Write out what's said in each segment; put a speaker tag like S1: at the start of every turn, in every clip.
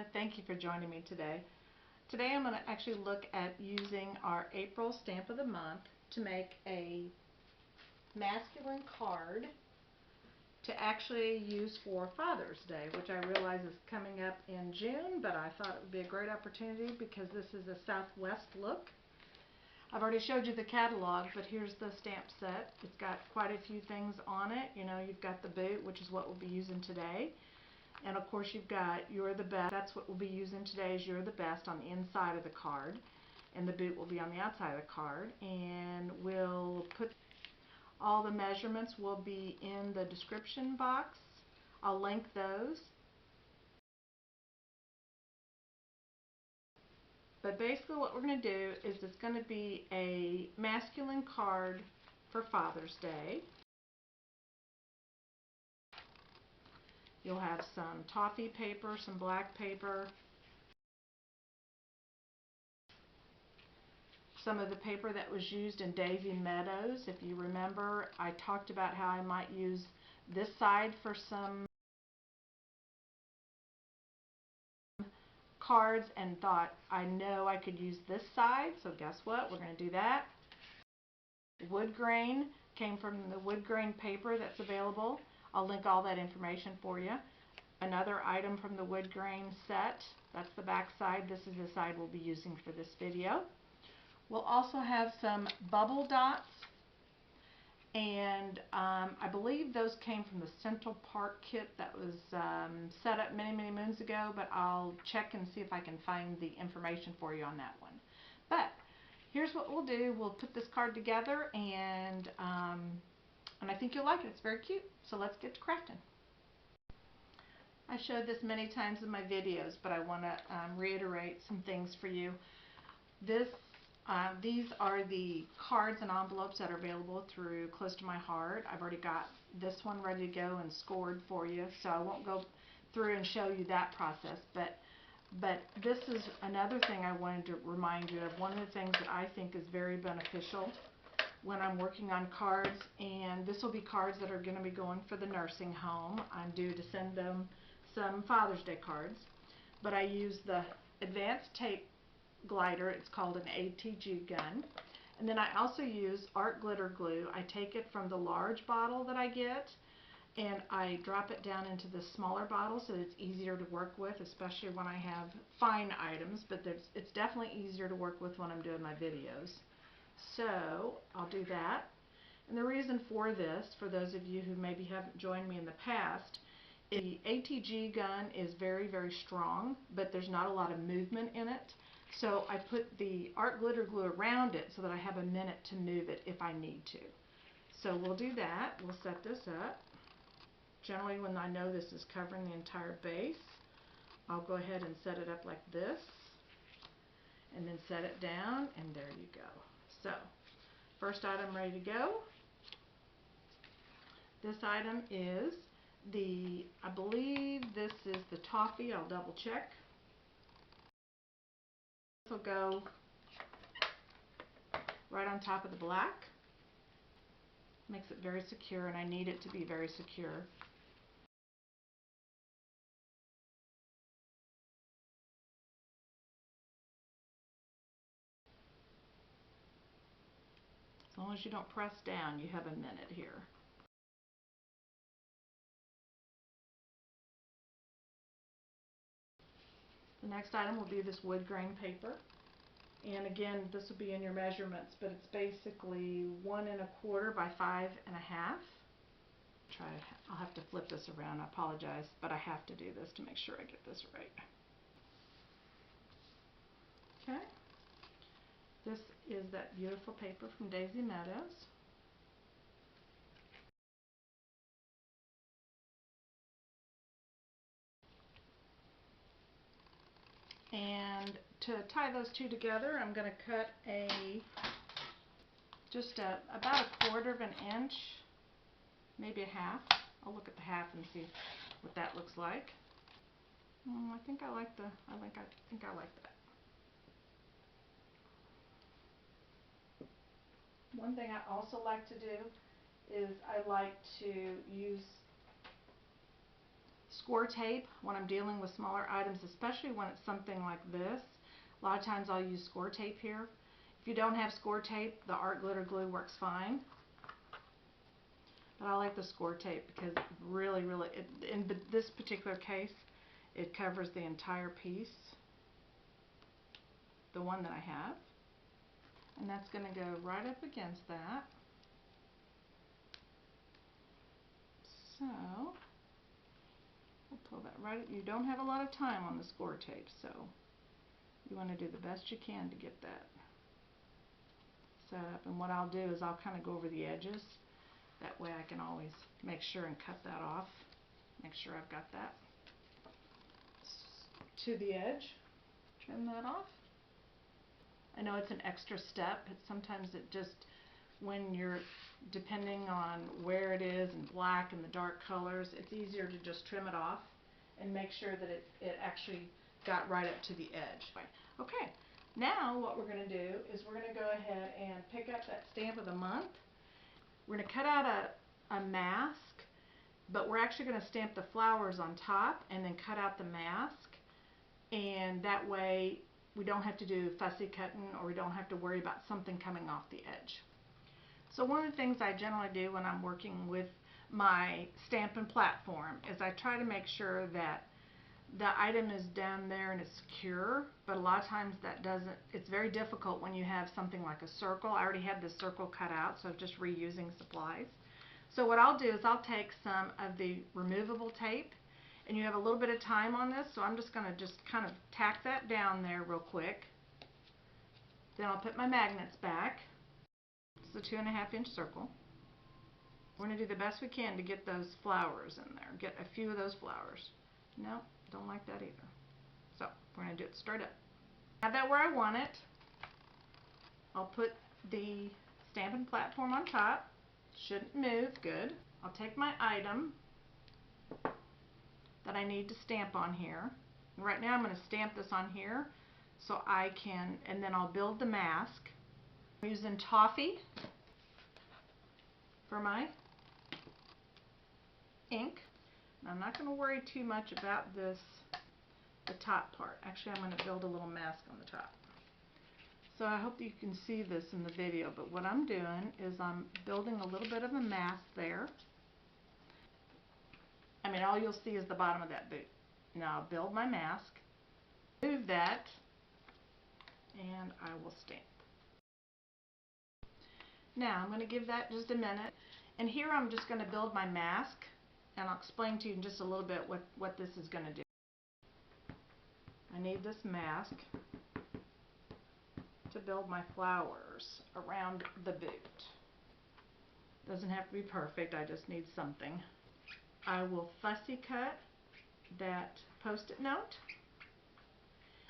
S1: Theresa. Thank you for joining me today. Today I'm going to actually look at using our April stamp of the month to make a masculine card to actually use for Father's Day, which I realize is coming up in June, but I thought it would be a great opportunity because this is a Southwest look. I've already showed you the catalog, but here's the stamp set. It's got quite a few things on it. You know, you've got the boot, which is what we'll be using today. And of course you've got You're the Best. That's what we'll be using today, is You're the Best on the inside of the card. And the boot will be on the outside of the card. And we'll put all the measurements will be in the description box. I'll link those. But basically what we're going to do is it's going to be a masculine card for Father's Day. You'll have some toffee paper, some black paper, some of the paper that was used in Daisy Meadows. If you remember, I talked about how I might use this side for some cards and thought, I know I could use this side, so guess what? We're going to do that. Wood grain came from the wood grain paper that's available. I'll link all that information for you. Another item from the wood grain set, that's the back side. This is the side we'll be using for this video. We'll also have some bubble dots, and I believe those came from the Central Park kit that was set up many moons ago, but I'll check and see if I can find the information for you on that one. But here's what we'll do. We'll put this card together, and I think you'll like it. It's very cute. So let's get to crafting. I showed this many times in my videos, but I want to reiterate some things for you. These are the cards and envelopes that are available through ClosetoMyHeart. I've already got this one ready to go and scored for you, so I won't go through and show you that process. But this is another thing I wanted to remind you of. One of the things that I think is very beneficial when I'm working on cards, and this will be cards that are going to be going for the nursing home. I'm due to send them some Father's Day cards, but I use the advanced tape glider. It's called an ATG gun. And then I also use art glitter glue. I take it from the large bottle that I get and I drop it down into the smaller bottle so that it's easier to work with, especially when I have fine items, but it's definitely easier to work with when I'm doing my videos. So I'll do that. And the reason for this, for those of you who maybe haven't joined me in the past, the ATG gun is very strong, but there's not a lot of movement in it. So I put the art glitter glue around it so that I have a minute to move it if I need to. So we'll do that. We'll set this up. Generally, when I know this is covering the entire base, I'll go ahead and set it up like this, and then set it down, and there you go. So, first item ready to go. This item is I believe this is the Toffee. I'll double check. This will go right on top of the black. Makes it very secure, and I need it to be very secure. As long as you don't press down, you have a minute here. The next item will be this wood grain paper. And again, this will be in your measurements, but it's basically 1 1/4 by 5 1/2. I'll have to flip this around. I apologize, but I have to do this to make sure I get this right. Okay. This is that beautiful paper from Daisy Meadows. And to tie those two together, I'm going to cut about 1/4 inch, maybe a half. I'll look at the half and see what that looks like. I think I like that. One thing I also like to do is I like to score tape when I'm dealing with smaller items, especially when it's something like this. A lot of times I'll use score tape here. If you don't have score tape, the art glitter glue works fine. But I like the score tape because really, in this particular case, it covers the entire piece, the one that I have. And that's going to go right up against that. So, we'll pull that right up. You don't have a lot of time on the score tape, so you want to do the best you can to get that set up. And what I'll do is I'll kind of go over the edges. That way I can always make sure and cut that off. Make sure I've got that to the edge. Trim that off. I know it's an extra step, but sometimes it just, when you're depending on where it is and black and the dark colors, it's easier to just trim it off and make sure that it actually got right up to the edge. Okay, now what we're going to do is we're going to go ahead and pick up that stamp of the month. We're going to cut out a mask, but we're actually going to stamp the flowers on top and then cut out the mask, and that way we don't have to do fussy cutting, or we don't have to worry about something coming off the edge. So one of the things I generally do when I'm working with my Stampin' platform is I try to make sure that the item is down there and it's secure, but a lot of times that doesn't, it's very difficult when you have something like a circle. I already had this circle cut out, so I'm just reusing supplies. So what I'll do is I'll take some of the removable tape, and you have a little bit of time on this, so I'm just going to just kind of tack that down there real quick. Then I'll put my magnets back. It's a 2.5-inch circle. We're going to do the best we can to get those flowers in there, get a few of those flowers. No, don't like that either. So we're going to do it straight up. Have that where I want it. I'll put the Stampin' platform on top. Shouldn't move. Good. I'll take my item that I need to stamp on here. And right now I'm going to stamp this on here so I can, and then I'll build the mask. I'm using Toffee for my ink. And I'm not going to worry too much about this, the top part. Actually, I'm going to build a little mask on the top. So I hope you can see this in the video, but what I'm doing is I'm building a little bit of a mask there. I mean, all you'll see is the bottom of that boot. Now I'll build my mask, move that, and I will stamp. Now I'm going to give that just a minute, and here I'm just going to build my mask, and I'll explain to you in just a little bit what this is going to do. I need this mask to build my flowers around the boot. Doesn't have to be perfect, I just need something. I will fussy cut that Post-it note,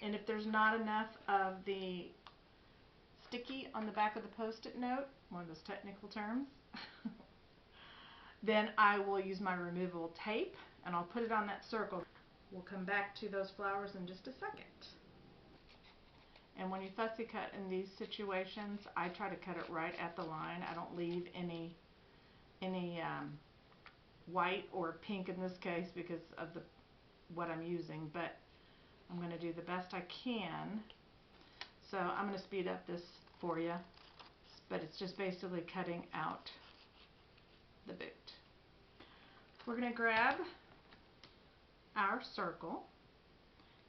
S1: and if there's not enough of the sticky on the back of the Post-it note, one of those technical terms, then I will use my removable tape and I'll put it on that circle. We'll come back to those flowers in just a second. And when you fussy cut in these situations, I try to cut it right at the line. I don't leave any white or pink in this case because of what I'm using, but I'm going to do the best I can. So I'm going to speed up this for you, but it's just basically cutting out the boot. We're going to grab our circle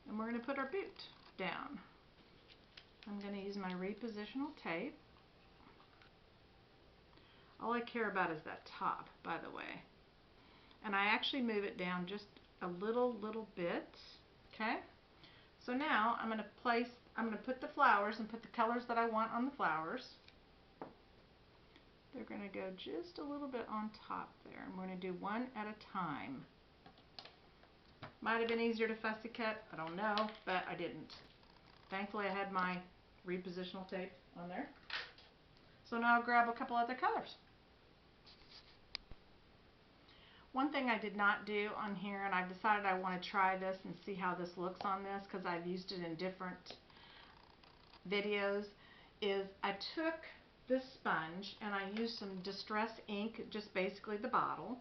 S1: and we're going to put our boot down. I'm going to use my repositional tape. All I care about is that top, by the way. And I actually move it down just a little bit. Okay? So now I'm going to put the flowers and put the colors that I want on the flowers. They're going to go just a little bit on top there. I'm going to do one at a time. Might have been easier to fussy cut, I don't know, but I didn't. Thankfully I had my repositional tape on there. So now I'll grab a couple other colors. One thing I did not do on here, and I've decided I want to try this and see how this looks on this because I've used it in different videos, is I took this sponge and I used some Distress ink, just basically the bottle,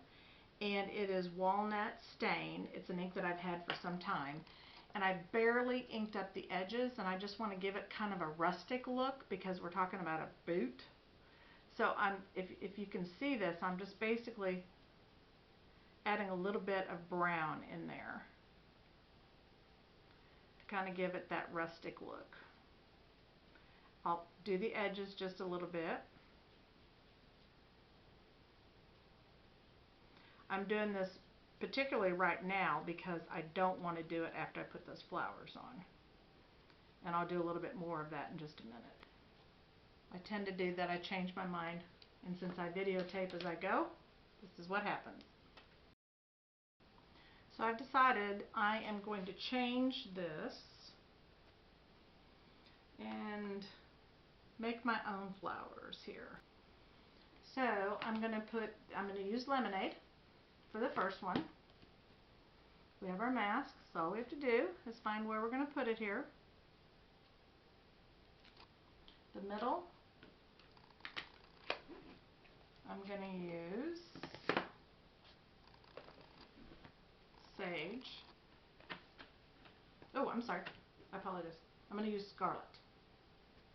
S1: and it is Walnut Stain. It's an ink that I've had for some time, and I barely inked up the edges, and I just want to give it kind of a rustic look because we're talking about a boot. So if you can see this, I'm just basically adding a little bit of brown in there to kind of give it that rustic look. I'll do the edges just a little bit. I'm doing this particularly right now because I don't want to do it after I put those flowers on. And I'll do a little bit more of that in just a minute. I tend to do that. I change my mind. And since I videotape as I go, this is what happens. So I've decided I am going to change this and make my own flowers here. So I'm going to use lemonade for the first one. We have our mask, so all we have to do is find where we're going to put it here. The middle, I'm going to use sage. Oh, I'm sorry. I apologize. I'm going to use scarlet.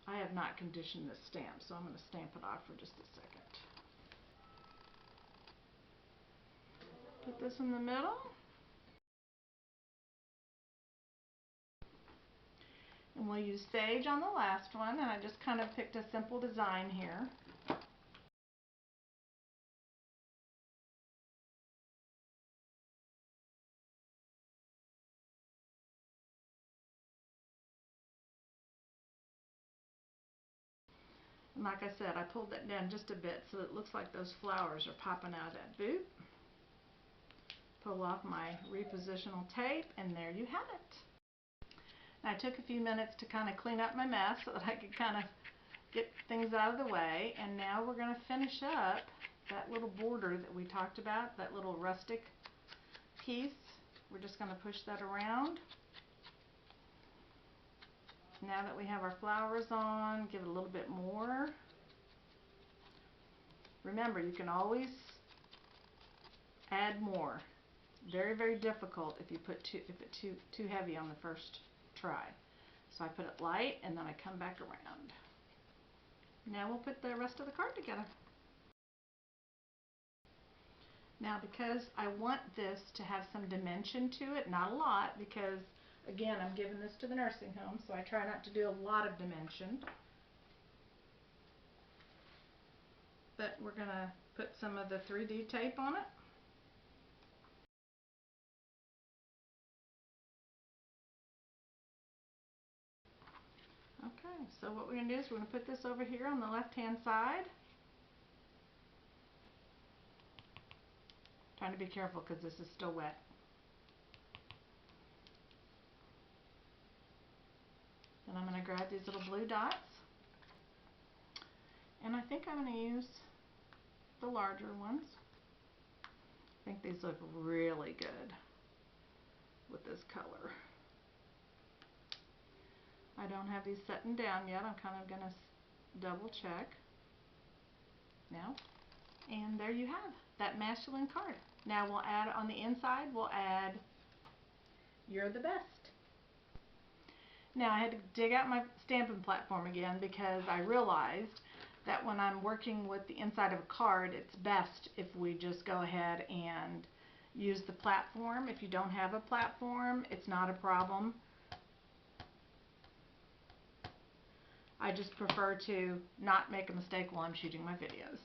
S1: I have not conditioned this stamp, so I'm going to stamp it off for just a second. Put this in the middle. And we'll use sage on the last one, and I just kind of picked a simple design here. And like I said, I pulled that down just a bit so it looks like those flowers are popping out of that boot. Pull off my repositional tape, and there you have it. And I took a few minutes to kind of clean up my mess so that I could kind of get things out of the way. And now we're going to finish up that little border that we talked about, that little rustic piece. We're just going to push that around. Now that we have our flowers on, give it a little bit more. Remember, you can always add more. Very, very difficult if it's too heavy on the first try. So I put it light, and then I come back around. Now we'll put the rest of the card together. Now, because I want this to have some dimension to it, not a lot, because again, I'm giving this to the nursing home, so I try not to do a lot of dimension. But we're going to put some of the 3D tape on it. Okay, so what we're going to do is we're going to put this over here on the left-hand side. Trying to be careful because this is still wet. Then I'm going to grab these little blue dots, and I think I'm going to use the larger ones. I think these look really good with this color. I don't have these setting down yet. I'm kind of going to double check now. And there you have that masculine card. Now we'll add on the inside, we'll add "You're the best." Now I had to dig out my stamping platform again because I realized that when I'm working with the inside of a card, it's best if we just go ahead and use the platform. If you don't have a platform, it's not a problem. I just prefer to not make a mistake while I'm shooting my videos.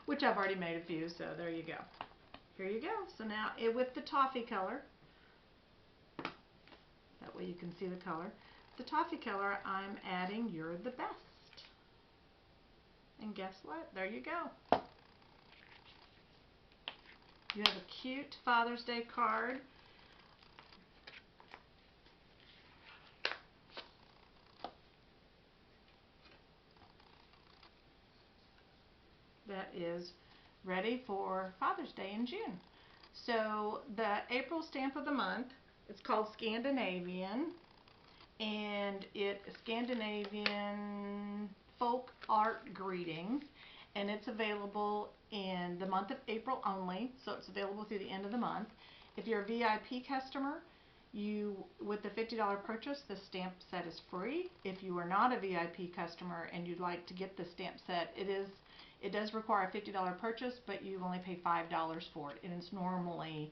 S1: Which I've already made a few, so there you go. Here you go. So now with the toffee color, that way you can see the color. The toffee color, I'm adding "You're the best." And guess what? There you go. You have a cute Father's Day card. That is ready for Father's Day in June. So the April stamp of the month, it's called Scandanavian, and it's Scandinavian Folk Art Greetings, and it's available in the month of April only, so it's available through the end of the month. If you're a VIP customer, with the $50 purchase, the stamp set is free. If you are not a VIP customer and you'd like to get the stamp set, it does require a $50 purchase, but you only pay $5 for it, and it's normally,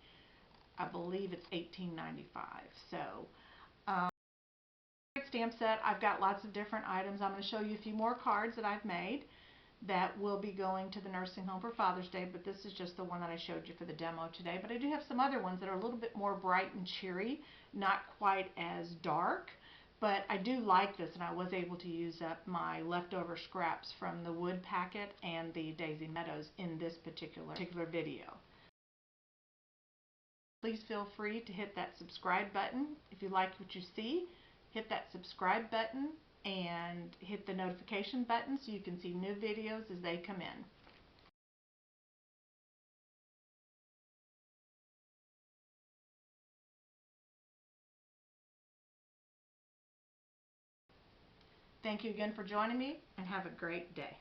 S1: I believe it's $18.95. So stamp set. I've got lots of different items. I'm going to show you a few more cards that I've made that will be going to the nursing home for Father's Day, but this is just the one that I showed you for the demo today. But I do have some other ones that are a little bit more bright and cheery, not quite as dark, but I do like this, and I was able to use up my leftover scraps from the wood packet and the Daisy Meadows in this particular video. Please feel free to hit that subscribe button. If you like what you see, hit that subscribe button and hit the notification button so you can see new videos as they come in. Thank you again for joining me, and have a great day.